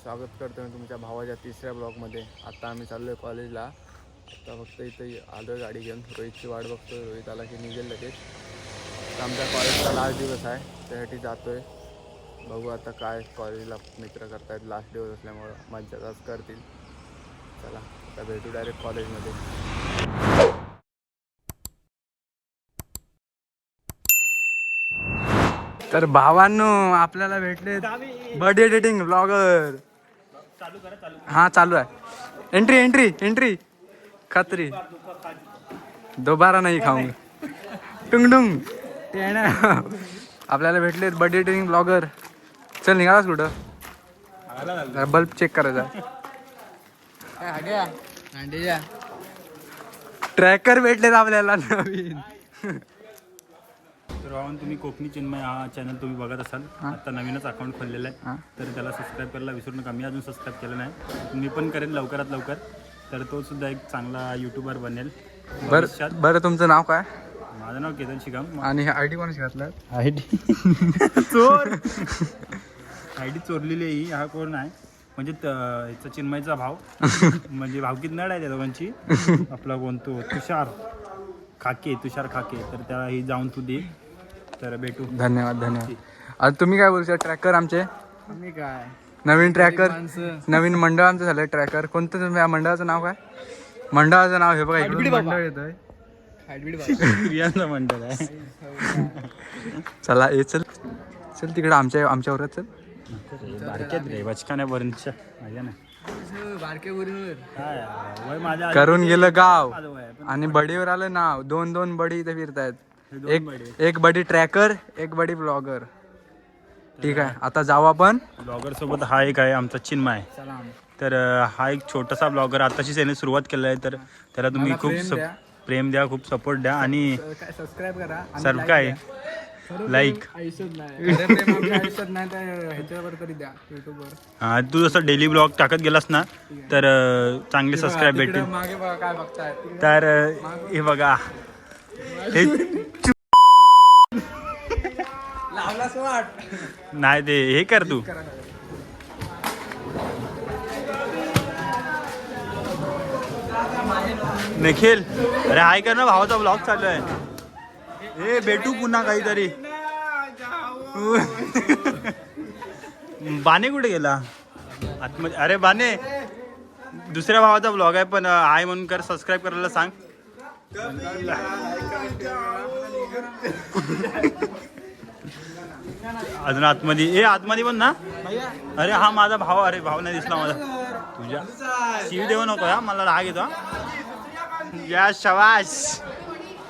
स्वागत करतो मी तुमच्या भावाच्या तिसऱ्या ब्लॉगमध्ये. आता आम्ही चाललो आहे कॉलेजला. आता फक्त इथं आलो आहे गाडी घेऊन. रोहितची वाट बघतो. रोहित आला की निघेल लगेच. आता आमच्या कॉलेजचा लास्ट दिवस आहे, त्यासाठी जातो आहे. बघू आता काय कॉलेजला मित्र करतायत. लास्ट दिवस असल्यामुळं मज्जाच करतील. चला आता भेटू डायरेक्ट कॉलेजमध्ये. तर भावांनो आपल्याला भेटले बर्थडे एडिटिंग ब्लॉगर. हाँ चालू है. Entry entry entry Khatri. दोबारा नाही खाऊंगा. टुंग टुंग. आपल्याला भेटले बर्थडे एडिटिंग ब्लॉगर. चल निघालास कुठं? बल्ब चेक करायचा. ट्रॅकर भेटलेत आपल्याला नवीन. तर भावांनो तुम्ही कोकणी चिन्मय हा चॅनल तुम्ही बघत असाल. आता नवीनच अकाउंट खोललेलं आहे, तर त्याला सबस्क्राईब करायला विसरू नका. मी अजून सबस्क्राईब केलं नाही, मी पण करेन लवकरात लवकर. तर तो सुद्धा एक चांगला यूट्यूबर बनेल. बरं तुमचं नाव काय? माझं नाव केतन शिगाम. आणि आय डी कोणाशी घातलं? आय डी चोर. आय डी चोरलेली आहे. हा कोण आहे म्हणजे ह्याचा चिन्मयचा भाव. म्हणजे भावकीत नड आहे त्या दोघांची. आपला कोणतो तुषार खाके. तर त्याला ही जाऊन तू दे. तर भेटू. धन्यवाद. आता तुम्ही काय बोलू शकता? ट्रॅकर आमचे आम्ही काय नवीन ट्रॅकर, नवीन मंडळ आमचं झालं ट्रॅकर. कोणतं तुम्ही या मंडळाचं नाव काय? मंडळाचं नाव हे बघा इकडून मंडळ येतोय. प्रियांचा मंडळ आहे. चला ये चल तिकडे आमच्यावर चल. बारक्यात रे बचकाण्यापर्यंतच्या माझ्या ना वय माझ्या करून गेलं गाव माझं वय आहे. आणि बडीवर आलं नाव. दोन बडी इथे फिरतायत. एक बडी ट्रॅकर, एक बडी ब्लॉगर. ठीक आहे आता जाऊ आपण. ब्लॉगर सोबत हा एक आहे आमचा चिन्मय. तर हा एक छोटासा ब्लॉगर आताशीच याने सुरुवात केलं आहे. तर त्याला तुम्ही खूप प्रेम द्या, खूप सपोर्ट द्या आणि सबस्क्राईब करा. सर्व काय लाईक. हा तू जसं डेली ब्लॉग टाकत गेलास ना तर चांगले सबस्क्राईब भेटतील. तर हे बघा हे नाही ते हे कर तू. निखिल अरे हाय कर ना, भावाचा ब्लॉग चालू आहे. हे भेटू पुन्हा काहीतरी. बाने कुठे गेला आतमध्ये? अरे बाने दुसऱ्या भावाचा ब्लॉग आहे पण हाय म्हणून कर. सबस्क्राईब करायला सांग. अजून आतमध्ये पण ना. अरे हा माझा भाव. अरे भाव नाही दिसला माझा तुझ्या. शिव देऊ नको हा, मला राग येतो. या शबाश.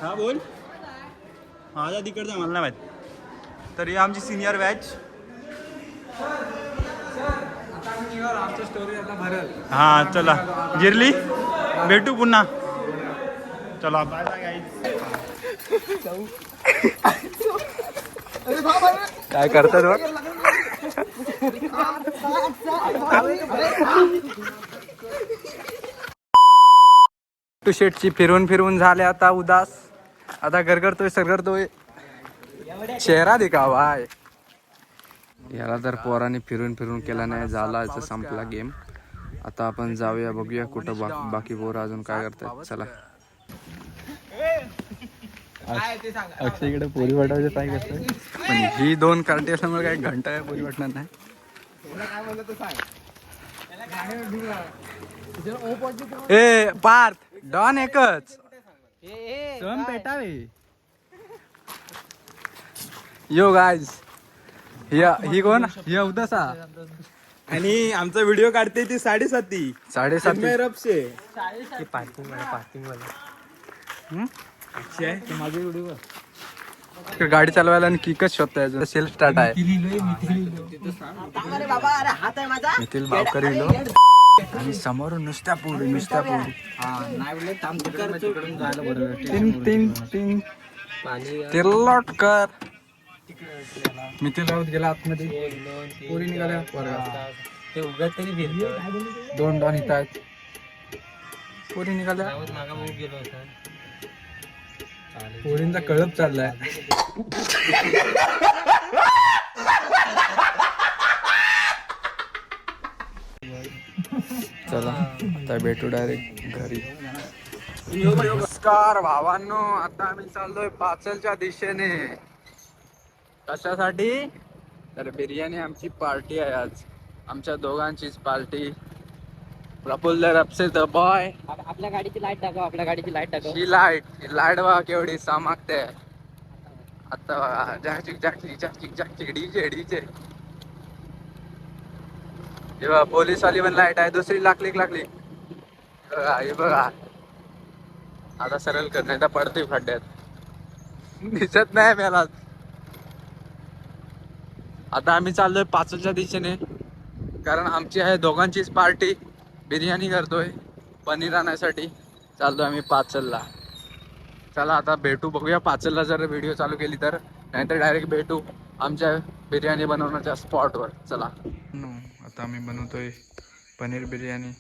हा बोल. माझा तिकडचा मला नाही माहित. तर ही आमची सिनियर बॅच. हा चला गिरली भेटू पुन्हा. चला बाय बाय गाईज. काय करतात बघ. टू शेटची फिरून झाले आता उदास. आता सरगरतोय. चेहरा दिखावा आहे याला. तर पोराने फिरून केला नाही. झाला संपला गेम. आता आपण जाऊया बघूया कुठं बाकी पोरं अजून काय करतात. चला. अक्षय इकडे पोरी वाटायचं काय करतोय. पण ही दोन कार्टी असल्यामुळे काही घंटा काय पोरी वाटणार नाही. ए पार्थ डॉन एकच सम पेटावे. यो गाईज ही कोण? ही अवदसा. आणि आमचा व्हिडिओ काढते ती 7:30 रपशे. गाडी चालवायला आणि किकच शोधताय. सेल्फ स्टार्ट आहे. निखिल भावकर इलो आणि समोरून नुसत्या पोरी. तीन तिरलोटकर. मिथिल राऊत गेला आतमध्ये. पोरी निघाल्या दोन डॉन इथं आहेत. पोरी निघाल्या. पोरींचा कळप चाललाय. चला आता भेटू डायरेक्ट घरी. नमस्कार भावांनो, आता आम्ही चाललोय पाचलच्या दिशेने. कशासाठी? तर बिर्याणी आमची पार्टी आहे आज, आमच्या दोघांचीच पार्टी. प्रफुल्ल रपसे द बॉय. आपल्या गाडीची लाईट दाखव, आपल्या गाडीची लाईट दाखव. ही लाईट बघा केवढी चमकते. आता बघा जागतिक जागतिक जागतिक जागतिक डीजे डीजे. हे बघा पोलीसवाली पण लाईट आहे, दुसरी लागली. हे बघा आता सरळ कर नाही तर पडते खड्ड्यात. दिसत नाही मला. आता आम्ही चाललोय पाचलच्या दिशेने, कारण आमची आहे दोघांचीच पार्टी. बिर्याणी करतोय पनीर आणण्यासाठी. चाललोय आम्ही पाचलला. चला आता भेटू, बघूया पाचलला जर व्हिडिओ चालू केली तर, नाहीतर डायरेक्ट भेटू आमच्या बिर्याणी बनवण्याच्या स्पॉटवर. चला आता आम्ही बनवतोय पनीर बिर्याणी.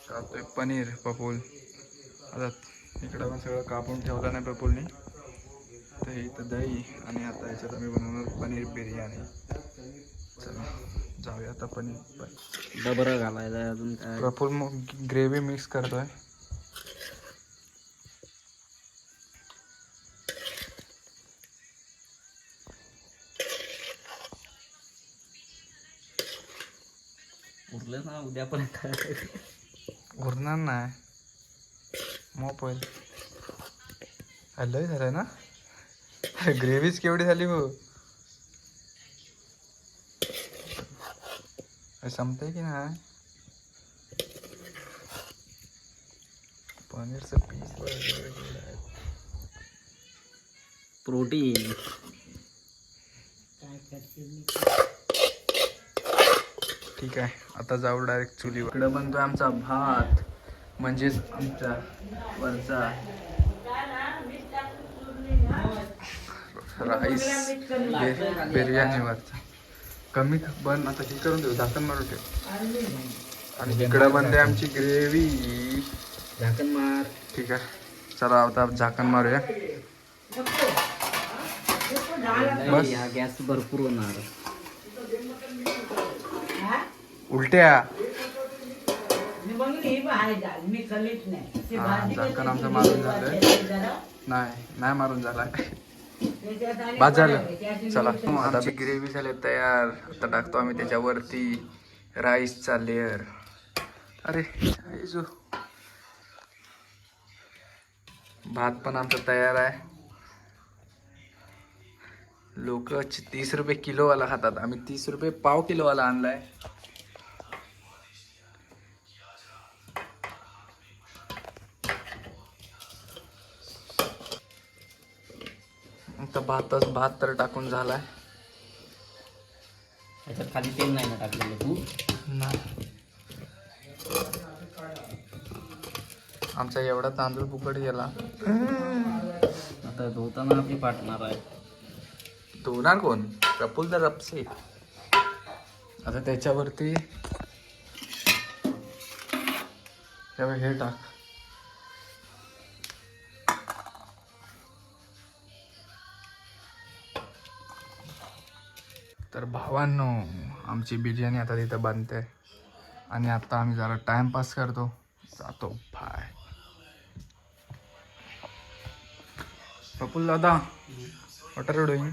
टाकतोय पनीर पपूल. आता इकडं पण सगळं कापून ठेवलं नाही पपूलनी. तर इथं दही आणि आता याच्यात आम्ही बनवणार पनीर बिर्याणी. चला जाऊया आता पनीर. डबरं घालायचं अजून काय. प्रफुल मग ग्रेव्ही मिक्स करतोय. उरलं ना उद्या पण काय. उरणार नाही मोबाईल. लय झालंय ना. ग्रेव्हीच केवढी झाली हो. संपतंय की नाही. पनीरचं पीस प्रोटीन. ठीक आहे आता जाऊ डायरेक्ट चुलीवर. इकडे बनतोय आमचा भात, म्हणजेच आमचा वरचा राईस बिर्याणीवरचा. कमी बन आता हे करून देऊ, झाकण मारून ठेव. आणि इकडे बनते आमची ग्रेव्ही. झाकण मार. ठीक आहे चला आता झाकण मारूया. बस हा गॅस भरपूर होणार. उलट्या. झाकण आमचं मारून झालंय. नाही मारून झालाय. बाद झालं. चला आता ग्रेव्ही झाली तयार. आता टाकतो आम्ही त्याच्यावरती राईसचा लेअर. अरे जो भात पण आमचा तयार आहे. लोक 30 रुपये किलोवाला खातात, आम्ही 30 रुपये पाव किलोवाला आणलाय. आता भात तर टाकून झालाय. त्याच्यात खाली तेल नाही ना टाकलेलं तू. नाही आमचा एवढा तांदूळ फुकट गेला. आता धुताना आपली पाठणार आहे. धुणार कोण? प्रफुल्ल रपसे. आता त्याच्यावरती हे टाक. तर भावांनो आमची बिर्याणी आता तिथं बनते आणि आता आम्ही जरा टाइमपास करतो. जातो बाय. प्रफुल्ल दादा व्हॉट आर यू डुईंग?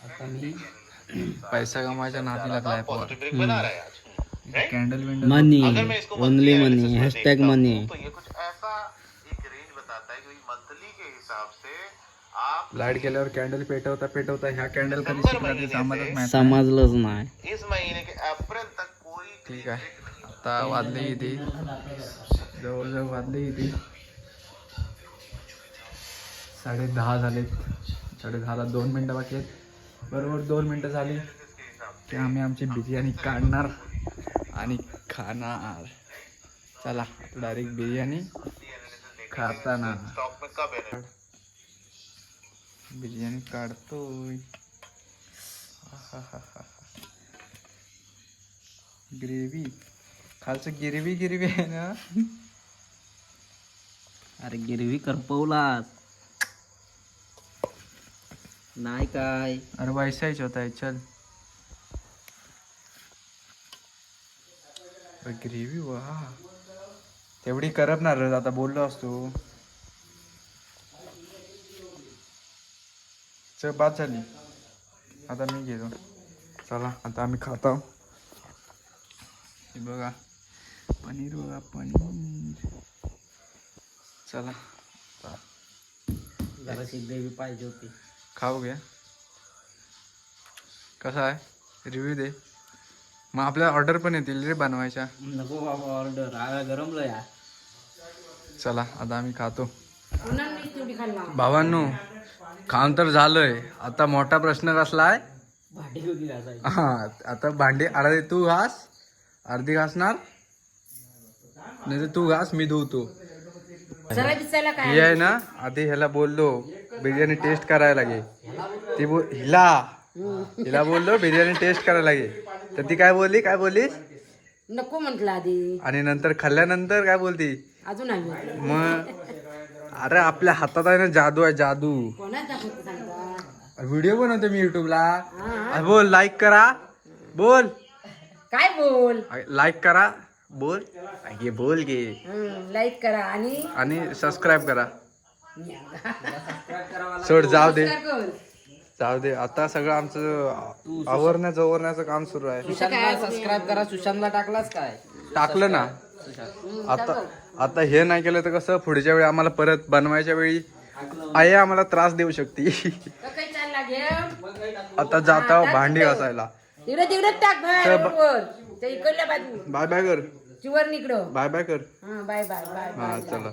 आता मी पैसा कमायच्या नादी लागलाय. कॅन्डल विंडल मनी, ओनली मनी, हॅशटॅग मनी. लाईट गेल्यावर कॅन्डल पेटवता ह्या कॅन्डल कधी शिकला ते समजलंच नाही. ठीक आहे आता वाजले किती? जवळजवळ वाजले किती? 10:30 झालेत. 10:30ला 2 मिनटं बाकी आहेत. बरोबर 2 मिनटं झाली की आम्ही आमची बिर्याणी काढणार आणि खाणार. चला डायरेक्ट बिर्याणी खाताना. बिर्याणी काढतोय. ग्रेव्ही खालचं गिरवी आहे ना. अरे गिरवी करपवलास. नाही काय अरे वैसाच होता है चल. ग्रेव्ही वा तेवढी करपणार रे, आता बोललो असतो. चल बाद झाली, आता मी घेतो. चला आता आम्ही खातो. हे बघा पनीर, बघा पनीर. चला जराशी ग्रेव्ही पाहिजे होती. खाऊ घ्या. कसा आहे रिव्ह्यू दे. मग आपल्या ऑर्डर पण येतील रे बनवायच्या. नको बाबा ऑर्डर गरमलो या. चला आता आम्ही खातो. भावांनो खाऊन तर झालंय, आता मोठा प्रश्न कसला आहे. भांडी कधी घासायची. हा आता भांडी अर्धी तू घास, अर्धी घासणार नाही तर तू घास, मी धुवतो. हे आहे ना, आधी ह्याला बोललो बिर्याणी टेस्ट करायला लागे. ती हिला बोललो बिर्याणी टेस्ट करायला लागे, तर ती काय बोलली नको म्हटलं आधी, आणि नंतर खाल्ल्यानंतर काय बोलती अजून आम्ही मग. अरे आपल्या हातात आहे ना जादू आहे, जादू. कोणाच दाखवतो सांगता. व्हिडिओ बनवतो मी युट्यूबला. बोल लाईक करा, बोल काय बोल, लाईक करा, बोल घे, बोल घे, लाईक करा आणि सबस्क्राईब करा. सोड, जाऊ दे. आता सगळं आमचं आवरण्याचं काम सुरू आहे. सबस्क्राईब करा. सुशांतला टाकलाच काय. टाकलं ना. आता हे नाही केलं तर कसं पुढच्या वेळी आम्हाला परत बनवायच्या वेळी आई आम्हाला त्रास देऊ शकते. आता जाता भांडी घासायला. तिकडे टाक इकडल्या बाजू. बाय बाय कर. चिवर निकडं. बाय बाय कर. बाय बाय बाय हा चला.